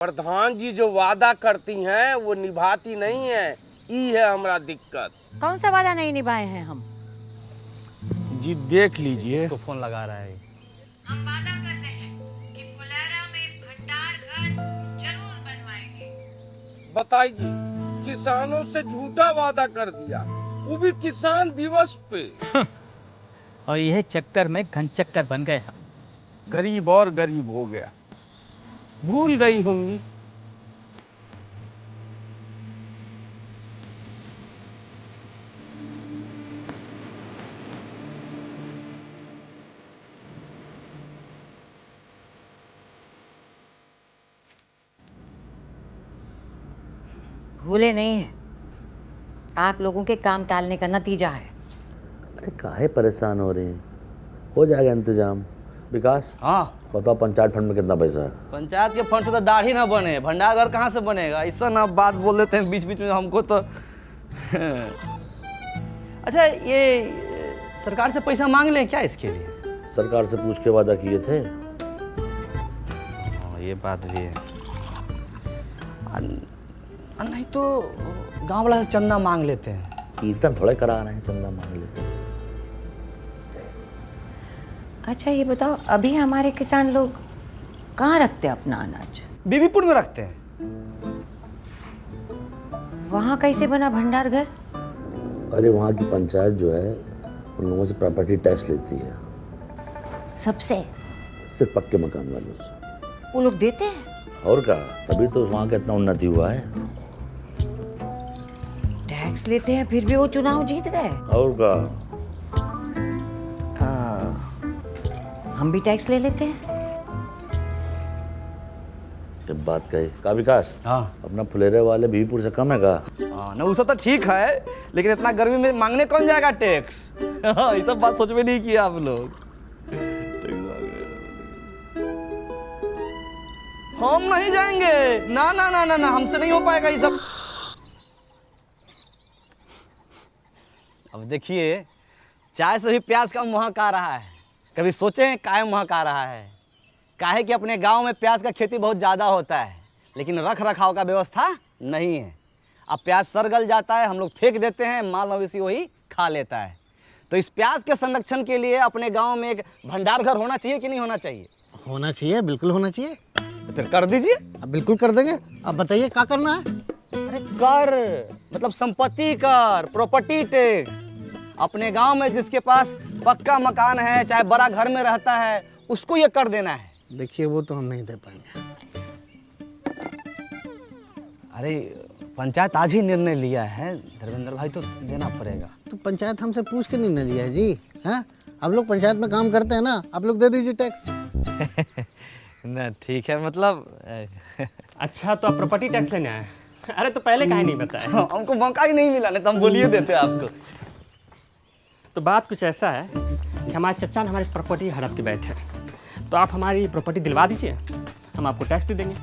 प्रधान जी जो वादा करती हैं वो निभाती नहीं है, ये है हमारा दिक्कत। कौन सा वादा नहीं निभाए हैं हम? जी देख लीजिए। इसको फोन लगा रहा है। हम वादा करते हैं कि फुलेरा में भंडार घर जरूर बनवाएंगे। बताइए, किसानों से झूठा वादा कर दिया, वो भी किसान दिवस पे। और यह चक्कर में घनचक्कर बन गए हम। गरीब और गरीब हो गया, भूल गई होंगी। भूले नहीं है, आप लोगों के काम टालने का नतीजा है। अरे काहे परेशान हो रही हैं? हो जाएगा इंतजाम। विकास, हाँ, बताओ पंचायत फंड में कितना पैसा है? पंचायत के फंड से तो दाढ़ी ना बने, भंडार घर कहाँ से बनेगा? ऐसा ना बात बोल देते हैं बीच बीच में हमको तो। अच्छा, ये सरकार से पैसा मांग लें क्या इसके लिए? सरकार से पूछ के वादा किए थे। ये बात भी है। नहीं तो गांव वाला से चंदा मांग लेते हैं। कीर्तन थोड़े करा रहे हैं, चंदा मांग लेते हैं। अच्छा ये बताओ, अभी हमारे किसान लोग कहाँ रखते हैं अपना अनाज? बीबीपुर में रखते हैं। वहाँ कैसे बना भंडार घर? अरे वहाँ की पंचायत जो है उन लोगों से प्रॉपर्टी टैक्स लेती है। सबसे? सिर्फ पक्के मकान वालों से। वो लोग देते हैं? और क्या, तभी तो वहाँ का इतना उन्नति हुआ है। टैक्स लेते हैं फिर भी वो चुनाव जीत गए। और क्या, हम भी टैक्स ले लेते हैं। जब बात कही का विकास, हाँ, अपना फुलेरे वाले बीबीपुर से कम है का? हाँ ना, उसका तो ठीक है, लेकिन इतना गर्मी में मांगने कौन जाएगा टैक्स? ये सब बात सोच में नहीं किया आप लोग। हम नहीं जाएंगे, ना ना ना ना ना, हमसे नहीं हो पाएगा ये सब। अब देखिए, चाय से भी प्याज का महक आ रहा है। कभी सोचे हैं काहे महक आ रहा है? काहे कि अपने गांव में प्याज का खेती बहुत ज़्यादा होता है, लेकिन रख रखाव का व्यवस्था नहीं है। अब प्याज सड़ गल जाता है, हम लोग फेंक देते हैं, माल मवेशी वही खा लेता है। तो इस प्याज के संरक्षण के लिए अपने गांव में एक भंडार घर होना चाहिए कि नहीं होना चाहिए? होना चाहिए, बिल्कुल होना चाहिए। तो फिर कर दीजिए। अब बिल्कुल कर देंगे। अब बताइए क्या करना है? अरे कर मतलब संपत्ति कर, प्रॉपर्टी टैक्स। अपने गांव में जिसके पास पक्का मकान है, चाहे बड़ा घर में रहता है, उसको ये कर देना है। देखिए वो तो हम नहीं दे पाएंगे। अरे पंचायत आज ही निर्णय लिया है धर्मेंद्र भाई, तो देना पड़ेगा। तो पंचायत हमसे पूछ के निर्णय लिया है जी। हैं, आप लोग पंचायत में काम करते हैं ना, आप लोग दे दीजिए टैक्स। ना ठीक है, मतलब अच्छा तो आप प्रॉपर्टी टैक्स लेने आए? अरे तो पहले काहे नहीं बताया? हमको मौका ही नहीं मिला, नहीं तो हम बोलिए देते आपको। तो बात कुछ ऐसा है कि हमारे चचा ने हमारी प्रॉपर्टी हड़प के बैठे, तो आप हमारी प्रॉपर्टी दिलवा दीजिए, हम आपको टैक्स दे देंगे।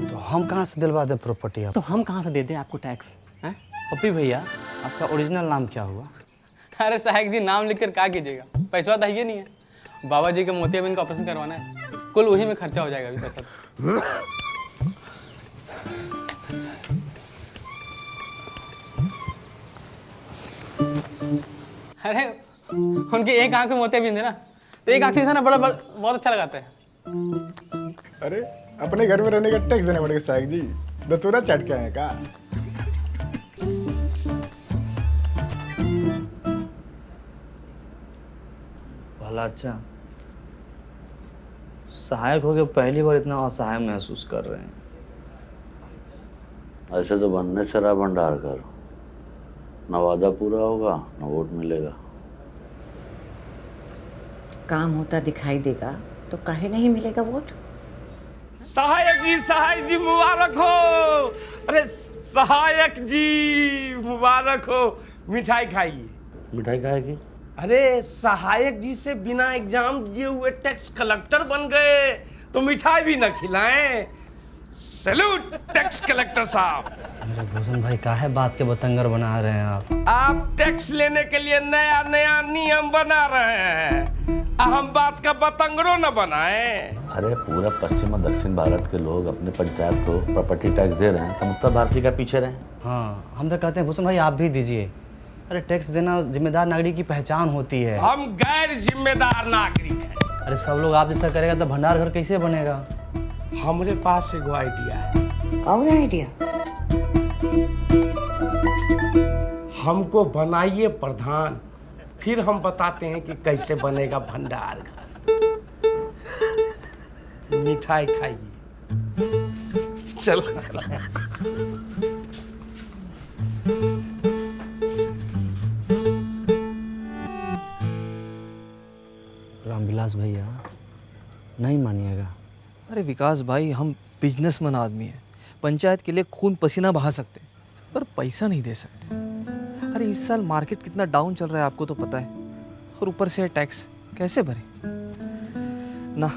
तो हम कहाँ से दिलवा दें प्रॉपर्टी? तो हम कहाँ से दे दें आपको टैक्स? हैं? पप्पी भैया, आपका ओरिजिनल नाम क्या हुआ? अरे साहब जी, नाम लिखकर क्या कीजिएगा? पैसा तो है नहीं है। बाबा जी के मोतियाबिंद का ऑपरेशन करवाना है, कुल वही में खर्चा हो जाएगा अभी पैसा। अरे उनकी एक आंख में मोतियाबिंद है ना, तो एक आंख से ना बड़ा बहुत अच्छा लगाता है। अरे अपने घर में रहने का टैक्स देना पड़ेगा साहब जी, दतूरा चट के आए का? भला अच्छा, सहायक हो गए, पहली बार इतना असहाय महसूस कर रहे हैं। ऐसे तो बनने चला भंडार कर, न वादा पूरा होगा न वोट मिलेगा। काम होता दिखाई देगा तो काहे नहीं मिलेगा वोट? सहायक जी मुबारक हो। अरे सहायक जी मुबारक हो। मिठाई खाइए। मिठाई खाएगी? अरे सहायक जी से बिना एग्जाम दिए हुए टैक्स कलेक्टर बन गए, तो मिठाई भी न खिलाएं। सैल्यूट टैक्स कलेक्टर साहब। अरे भूषण भाई काहे बात के बतंगर बना रहे हैं आप टैक्स लेने के लिए नया नया नियम बना रहे हैं, हम बात का बतंगड़ो न बनाए। अरे पूरा पश्चिम और दक्षिण भारत के लोग अपने पंचायत को प्रॉपर्टी टैक्स दे रहे हैं, तो उत्तर भारतीय का पीछे रहे। हाँ हम तो कहते हैं भूषण भाई आप भी दीजिए। अरे टैक्स देना जिम्मेदार नागरिक की पहचान होती है। हम गैर जिम्मेदार नागरिक हैं। अरे सब लोग आप जैसा करेगा तो भंडार घर कैसे बनेगा? हमारे पास एगो आइडिया है। कौन आइडिया? हमको बनाइए प्रधान, फिर हम बताते हैं कि कैसे बनेगा भंडार घर। मिठाई खाइए। चलो रामविलास भैया नहीं मानिएगा। अरे विकास भाई, हम बिजनेसमैन आदमी हैं, पंचायत के लिए खून पसीना बहा सकते हैं पर पैसा नहीं दे सकते। अरे इस साल मार्केट कितना डाउन चल रहा है आपको तो पता है, और ऊपर से टैक्स कैसे भरे ना।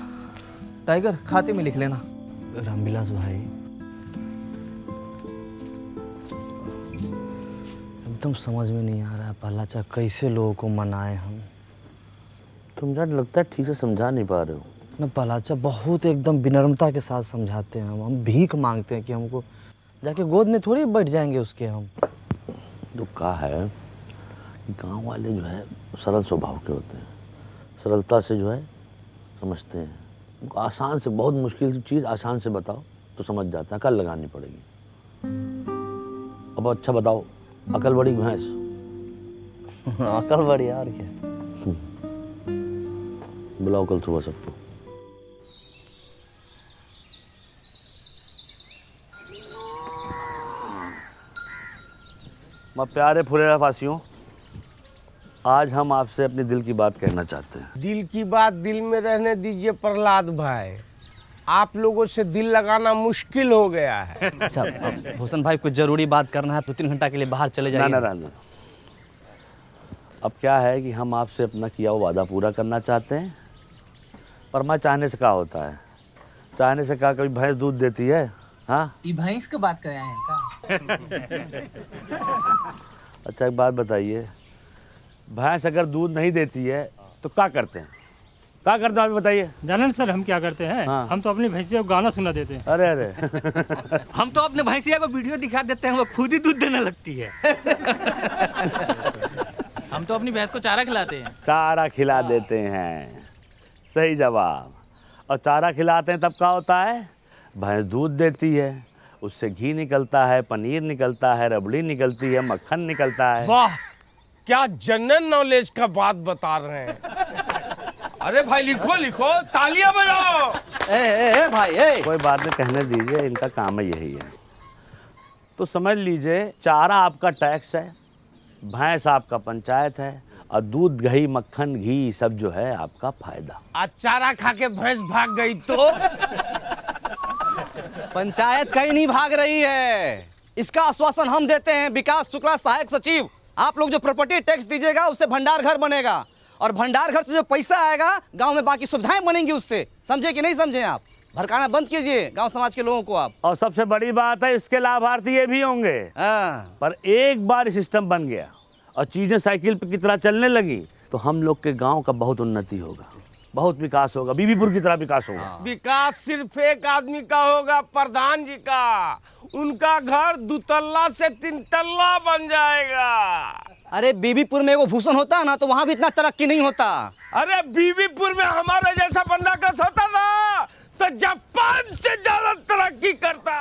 टाइगर खाते में लिख लेना। रामविलास भाई एकदम समझ में नहीं आ रहा है पहलाचा कैसे लोगों को मनाए हम। तुम यार लगता है ठीक से समझा नहीं पा रहे हो ना। पहलाचा बहुत एकदम विनम्रता के साथ समझाते हैं हम भीख मांगते हैं कि हमको जाके गोद में थोड़ी बैठ जाएंगे उसके हम। तो कहा है कि गांव वाले जो है सरल स्वभाव के होते हैं, सरलता से जो है समझते हैं। उनको आसान से, बहुत मुश्किल चीज़ आसान से बताओ तो समझ जाता है, अकल लगानी पड़ेगी। अब अच्छा बताओ, अकल बड़ी भैंस। अकल बड़ी यार क्या। बुलाओ कल सुबह सबको। मैं प्यारे फुलेरा फासियों, आज हम आपसे अपने दिल की बात कहना चाहते हैं। दिल की बात दिल में रहने दीजिए प्रहलाद भाई, आप लोगों से दिल लगाना मुश्किल हो गया है। अच्छा भूषण भाई कुछ जरूरी बात करना है, 2-3 घंटा के लिए बाहर चले जाइए। ना। अब क्या है कि हम आपसे अपना किया हुआ वादा पूरा करना चाहते हैं, पर मैं चाहने से क्या होता है, चाहने से क्या कभी भैंस दूध देती है? हाँ, ये भैंस की बात कर रहे हैं का? अच्छा एक बात बताइए, भैंस अगर दूध नहीं देती है तो क्या करते हैं? क्या करते हैं आप बताइए। जाने सर हम क्या करते हैं? हाँ। हम तो अपनी भैंसिया को गाना सुना देते हैं। अरे हम तो अपने भैंसिया को वीडियो दिखा देते हैं, वो खुद ही दूध देने लगती है। हम तो अपनी भैंस को चारा खिलाते हैं। चारा खिला देते हैं, सही जवाब। और चारा खिलाते हैं तब क्या होता है? भैंस दूध देती है, उससे घी निकलता है, पनीर निकलता है, रबड़ी निकलती है, मक्खन निकलता है। वाह, क्या जनरल नॉलेज का बात बता रहे हैं। अरे भाई लिखो लिखो, तालियां बजाओ। ए भाई ए। कोई बात नहीं, कहने दीजिए, इनका काम है यही है। तो समझ लीजिए, चारा आपका टैक्स है, भैंस आपका पंचायत है, और दूध दही मक्खन घी सब जो है आपका फायदा। आज चारा खा के भैंस भाग गई तो? पंचायत कहीं नहीं भाग रही है, इसका आश्वासन हम देते हैं। विकास शुक्ला सहायक सचिव, आप लोग जो प्रॉपर्टी टैक्स दीजिएगा उससे भंडार घर बनेगा, और भंडार घर से जो पैसा आएगा गांव में बाकी सुविधाएं बनेंगी उससे। समझे कि नहीं समझे? आप भड़काना बंद कीजिए गांव समाज के लोगों को आप। और सबसे बड़ी बात है, इसके लाभार्थी ये भी होंगे। हाँ। पर एक बार सिस्टम बन गया और चीजें साइकिल की तरह चलने लगी तो हम लोग के गांव का बहुत उन्नति होगा, बहुत विकास होगा, बीबीपुर की तरह विकास होगा। विकास सिर्फ एक आदमी का होगा, प्रधान जी का। उनका घर 2 तल्ला से 3 तल्ला बन जाएगा। अरे बीबीपुर में वो भूषण होता ना तो वहां भी इतना तरक्की नहीं होता। अरे बीबीपुर में हमारे जैसा बंदा का होता ना तो जापान से ज्यादा तरक्की करता।